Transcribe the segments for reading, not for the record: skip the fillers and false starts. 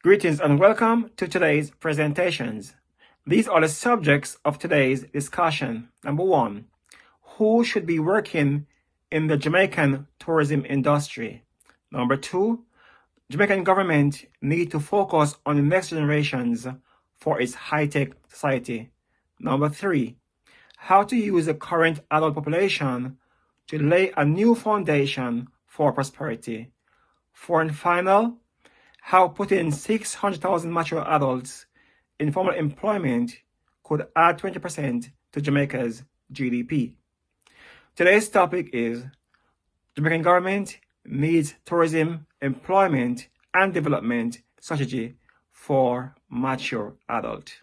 Greetings and welcome to today's presentations. These are the subjects of today's discussion. Number one, who should be working in the Jamaican tourism industry? Number two, Jamaican government need to focus on the next generations for its high-tech society. Number three, how to use the current adult population to lay a new foundation for prosperity. Four and final, how putting 600,000 mature adults in formal employment could add 20% to Jamaica's GDP. Today's topic is Jamaican government needs tourism, employment, and development strategy for mature adult.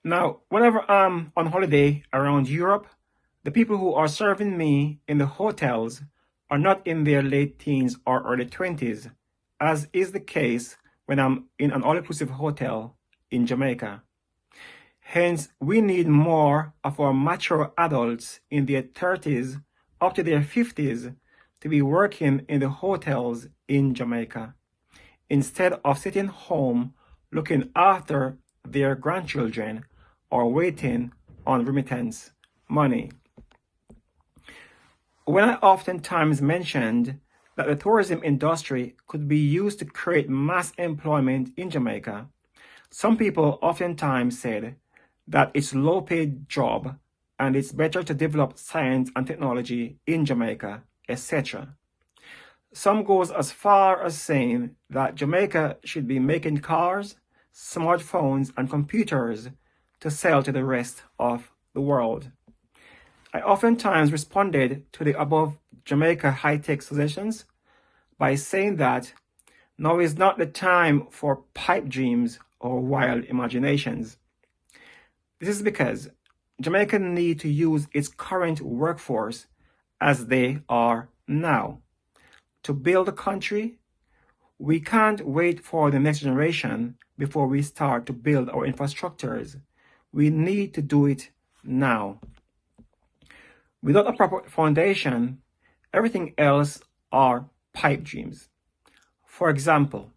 Now, whenever I'm on holiday around Europe, the people who are serving me in the hotels are not in their late teens or early 20s, as is the case when I'm in an all-inclusive hotel in Jamaica. Hence, we need more of our mature adults in their 30s up to their 50s to be working in the hotels in Jamaica, instead of sitting home looking after their grandchildren or waiting on remittance money. When I oftentimes mentioned that the tourism industry could be used to create mass employment in Jamaica, some people oftentimes said that it's a low-paid job and it's better to develop science and technology in Jamaica, etc. Some goes as far as saying that Jamaica should be making cars, smartphones, and computers to sell to the rest of the world. I oftentimes responded to the above Jamaica high-tech suggestions by saying that now is not the time for pipe dreams or wild imaginations. This is because Jamaica needs to use its current workforce as they are now. To build a country, we can't wait for the next generation before we start to build our infrastructures. We need to do it now. Without a proper foundation, everything else are pipe dreams. For example,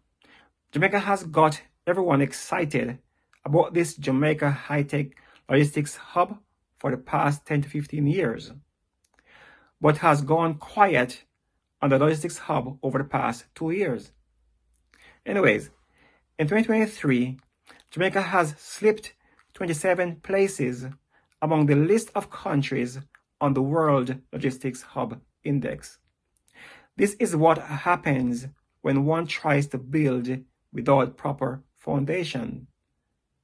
Jamaica has got everyone excited about this Jamaica high-tech logistics hub for the past 10 to 15 years, but has gone quiet on the logistics hub over the past 2 years. Anyways, in 2023, Jamaica has slipped 27 places among the list of countries on the World Logistics Hub Index. This is what happens when one tries to build without proper foundation.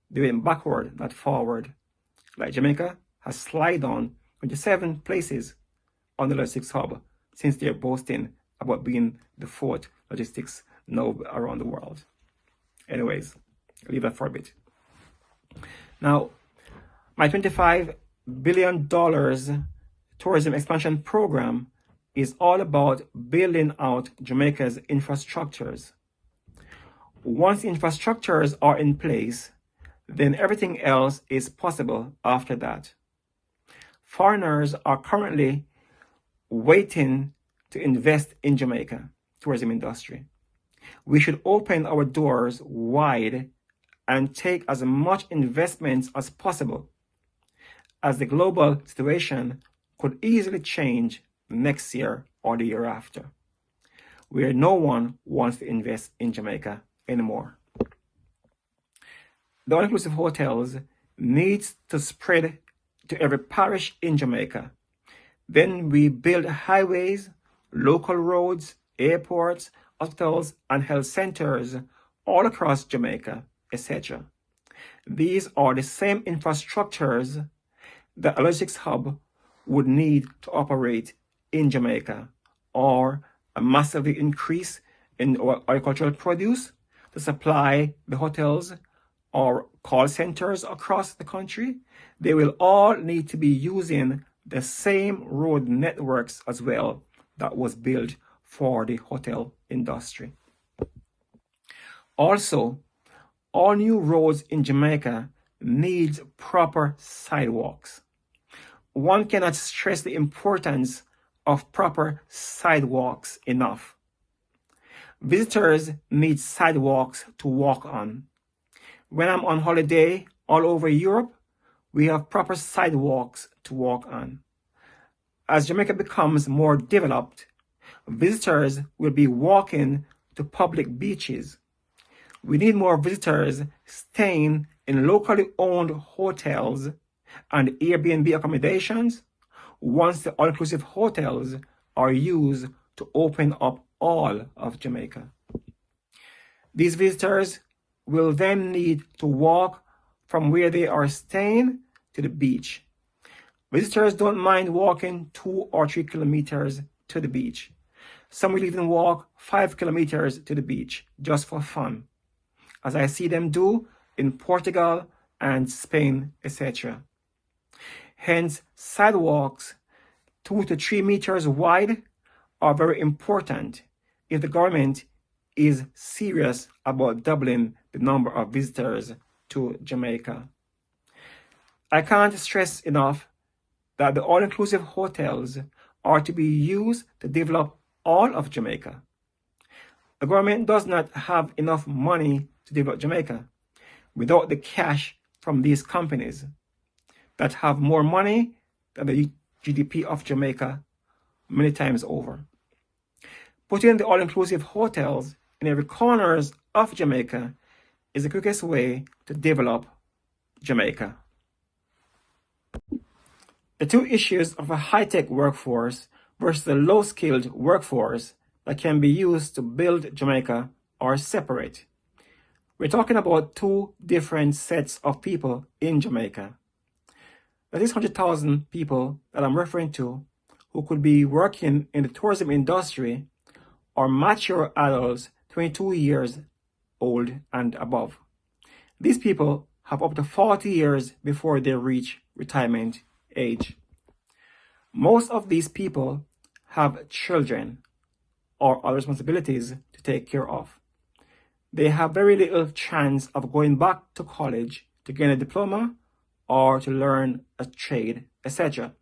They went backward, not forward. Like Jamaica has slid on 27 places on the logistics hub since they're boasting about being the fourth logistics node around the world. Anyways, leave that for a bit. Now, my $25 billion tourism expansion program is all about building out Jamaica's infrastructures. Once the infrastructures are in place, then everything else is possible after that. Foreigners are currently waiting to invest in Jamaica tourism industry. We should open our doors wide and take as much investments as possible, as the global situation could easily change next year or the year after, where no one wants to invest in Jamaica anymore. The all-inclusive hotels needs to spread to every parish in Jamaica. Then we build highways, local roads, airports, hospitals, and health centers all across Jamaica, etc. These are the same infrastructures that a logistics hub would need to operate in Jamaica, or a massively increase in our agricultural produce to supply the hotels, or call centers across the country, they will all need to be using the same road networks as well that was built for the hotel industry. Also, all new roads in Jamaica need proper sidewalks. One cannot stress the importance of proper sidewalks enough. Visitors need sidewalks to walk on. When I'm on holiday all over Europe, we have proper sidewalks to walk on. As Jamaica becomes more developed, visitors will be walking to public beaches. We need more visitors staying in locally owned hotels and Airbnb accommodations once the all-inclusive hotels are used to open up all of Jamaica. These visitors will then need to walk from where they are staying to the beach. Visitors don't mind walking 2 or 3 kilometers to the beach. Some will even walk 5 kilometers to the beach just for fun, as I see them do in Portugal and Spain, etc. Hence, sidewalks 2 to 3 meters wide are very important if the government is serious about doubling the number of visitors to Jamaica. I can't stress enough that the all-inclusive hotels are to be used to develop all of Jamaica. The government does not have enough money to develop Jamaica without the cash from these companies that have more money than the GDP of Jamaica many times over. Putting the all-inclusive hotels in every corners of Jamaica is the quickest way to develop Jamaica. The two issues of a high-tech workforce versus a low-skilled workforce that can be used to build Jamaica are separate. We're talking about two different sets of people in Jamaica. That is 100,000 people that I'm referring to who could be working in the tourism industry are mature adults 22 years old and above. These people have up to 40 years before they reach retirement age. Most of these people have children or other responsibilities to take care of. They have very little chance of going back to college to gain a diploma or to learn a trade, etc.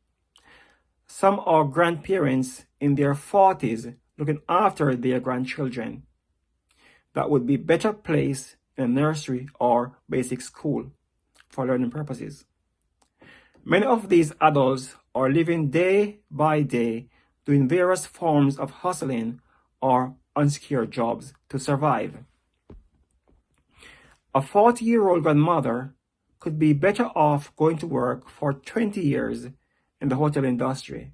Some are grandparents in their 40s looking after their grandchildren that would be better placed in a nursery or basic school for learning purposes. Many of these adults are living day by day doing various forms of hustling or unsecured jobs to survive. A 40-year-old grandmother could be better off going to work for 20 years in the hotel industry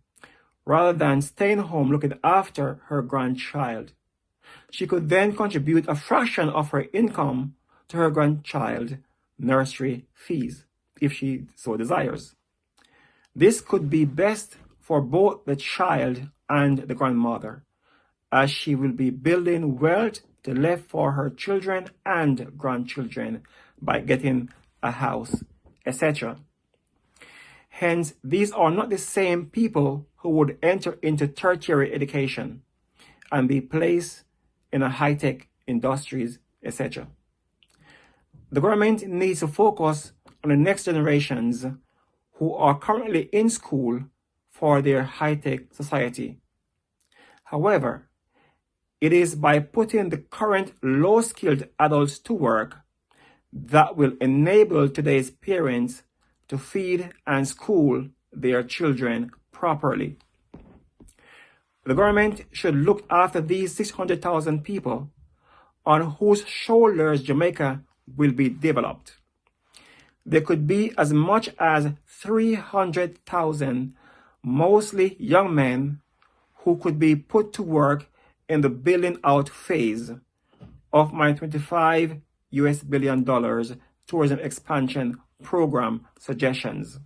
rather than staying home looking after her grandchild. She could then contribute a fraction of her income to her grandchild nursery fees if she so desires. This could be best for both the child and the grandmother, as she will be building wealth to leave for her children and grandchildren by getting a house, etc. Hence, these are not the same people who would enter into tertiary education and be placed in a high-tech industries, etc. The government needs to focus on the next generations who are currently in school for their high-tech society. However, it is by putting the current low-skilled adults to work that will enable today's parents to feed and school their children properly. The government should look after these 600,000 people on whose shoulders Jamaica will be developed. There could be as much as 300,000, mostly young men, who could be put to work in the building out phase of my $25 billion tourism expansion program suggestions.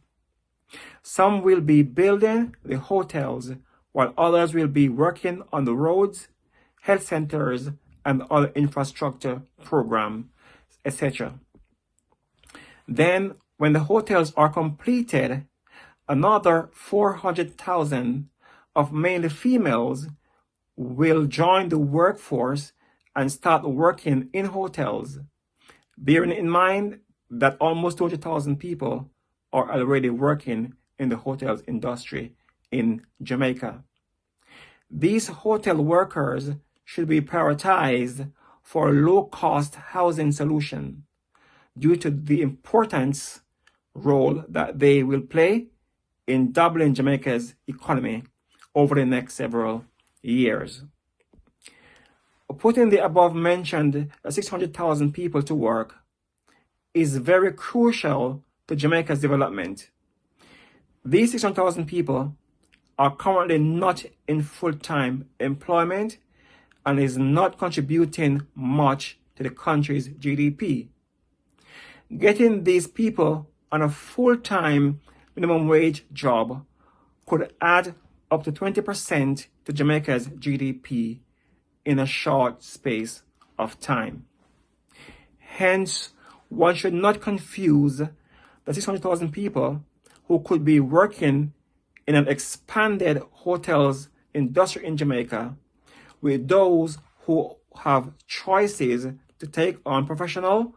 Some will be building the hotels while others will be working on the roads, health centers, and other infrastructure programs, etc. Then, when the hotels are completed, another 400,000 of mainly females will join the workforce and start working in hotels, bearing in mind that almost 200,000 people are already working in the hotels industry in Jamaica. These hotel workers should be prioritized for a low-cost housing solution due to the importance role that they will play in doubling Jamaica's economy over the next several years. Putting the above-mentioned 600,000 people to work is very crucial to Jamaica's development. These 600,000 people are currently not in full-time employment and is not contributing much to the country's GDP. Getting these people on a full-time minimum wage job could add up to 20% to Jamaica's GDP in a short space of time. Hence, one should not confuse the 600,000 people who could be working in an expanded hotels industry in Jamaica with those who have choices to take on professional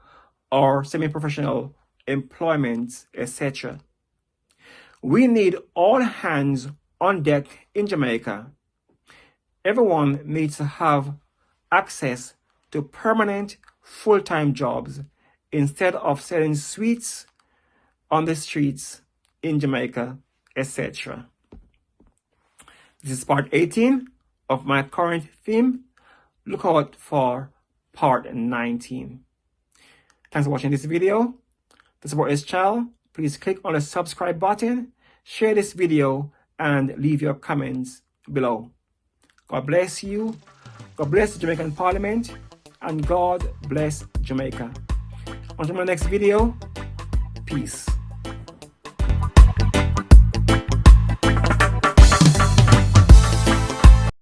or semi-professional employments, etc. We need all hands on deck in Jamaica. Everyone needs to have access to permanent full-time jobs instead of selling sweets on the streets in Jamaica, etc. This is part 18 of my current theme. Look out for part 19. Thanks for watching this video. To support this channel, please click on the subscribe button, share this video, and leave your comments below. God bless you, God bless the Jamaican Parliament, and God bless Jamaica. Until my next video, peace.